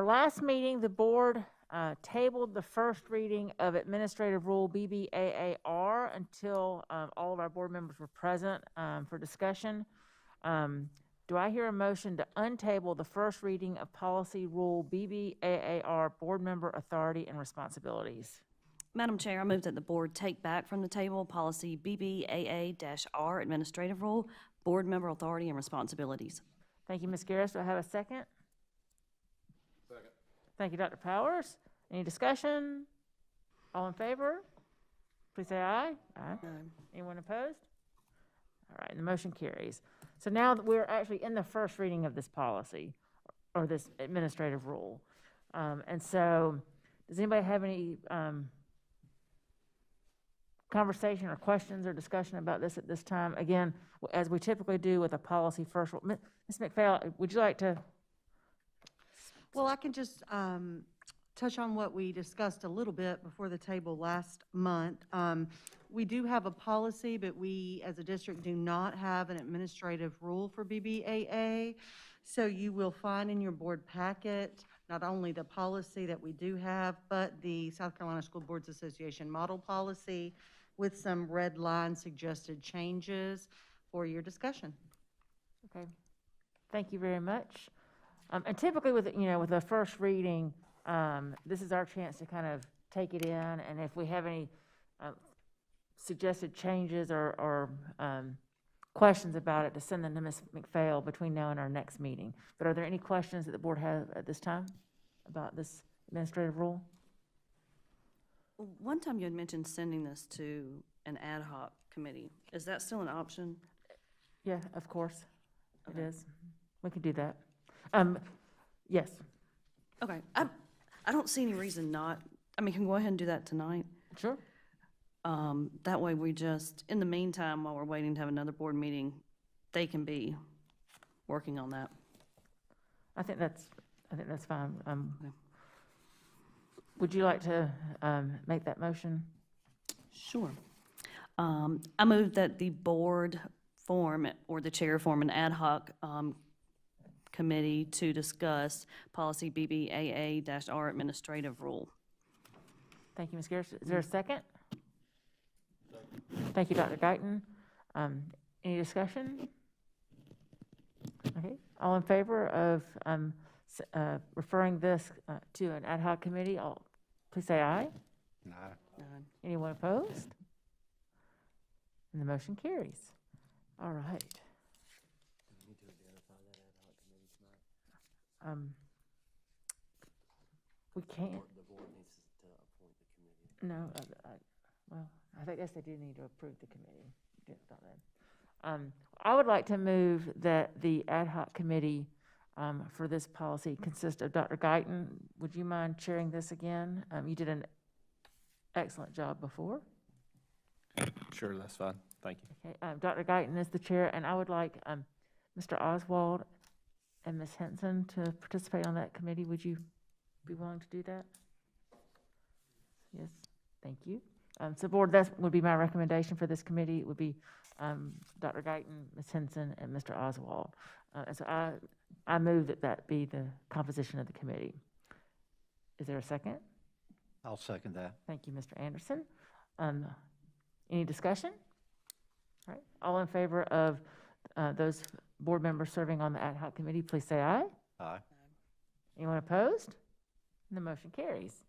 last meeting, the board tabled the first reading of Administrative Rule BBAAR until all of our board members were present for discussion. Do I hear a motion to untable the first reading of Policy Rule BBAAR, Board Member Authority and Responsibilities? Madam Chair, I move that the board take back from the table policy BBAA-R, Administrative Rule, Board Member Authority and Responsibilities. Thank you, Ms. Garris. Do I have a second? Second. Thank you, Dr. Powers. Any discussion? All in favor? Please say aye. Aye. Anyone opposed? All right, the motion carries. So now that we're actually in the first reading of this policy or this administrative rule. And so does anybody have any conversation or questions or discussion about this at this time? Again, as we typically do with a policy first rule. Ms. McPhail, would you like to? Well, I can just touch on what we discussed a little bit before the table last month. We do have a policy, but we as a district do not have an administrative rule for BBAA. So you will find in your board packet not only the policy that we do have, but the South Carolina School Boards Association model policy with some red line suggested changes for your discussion. Okay, thank you very much. And typically with, with the first reading, this is our chance to kind of take it in, and if we have any suggested changes or questions about it, to send them to Ms. McPhail between now and our next meeting. But are there any questions that the board has at this time about this administrative rule? One time you had mentioned sending this to an ad hoc committee. Is that still an option? Yeah, of course, Okay. it is. We could do that. Yes. Okay, I don't see any reason not. I mean, can we go ahead and do that tonight? Sure. That way we just, in the meantime, while we're waiting to have another board meeting, they can be working on that. I think that's fine. Okay. Would you like to make that motion? Sure. I move that the board form, or the chair form, an ad hoc committee to discuss policy BBAA-R administrative rule. Thank you, Ms. Garris. Is there a second? Thank you, Dr. Guyton. Any discussion? Okay, all in favor of referring this to an ad hoc committee, please say aye. Aye. Anyone opposed? And the motion carries. All right. We can't. The board needs to appoint the committee. No, well, I guess they do need to approve the committee. Don't they? I would like to move that the ad hoc committee for this policy consist of Dr. Guyton. Would you mind chairing this again? You did an excellent job before. Sure, that's fine. Thank you. Okay, Dr. Guyton is the chair, and I would like Mr. Oswald and Ms. Henson to participate on that committee. Would you be willing to do that? Yes, thank you. So board, that would be my recommendation for this committee. It would be Dr. Guyton, Ms. Henson, and Mr. Oswald. And so I move that be the composition of the committee. Is there a second? I'll second that. Thank you, Mr. Anderson. Any discussion? All right, all in favor of those board members serving on the ad hoc committee, please say aye. Aye. Anyone opposed? And the motion carries.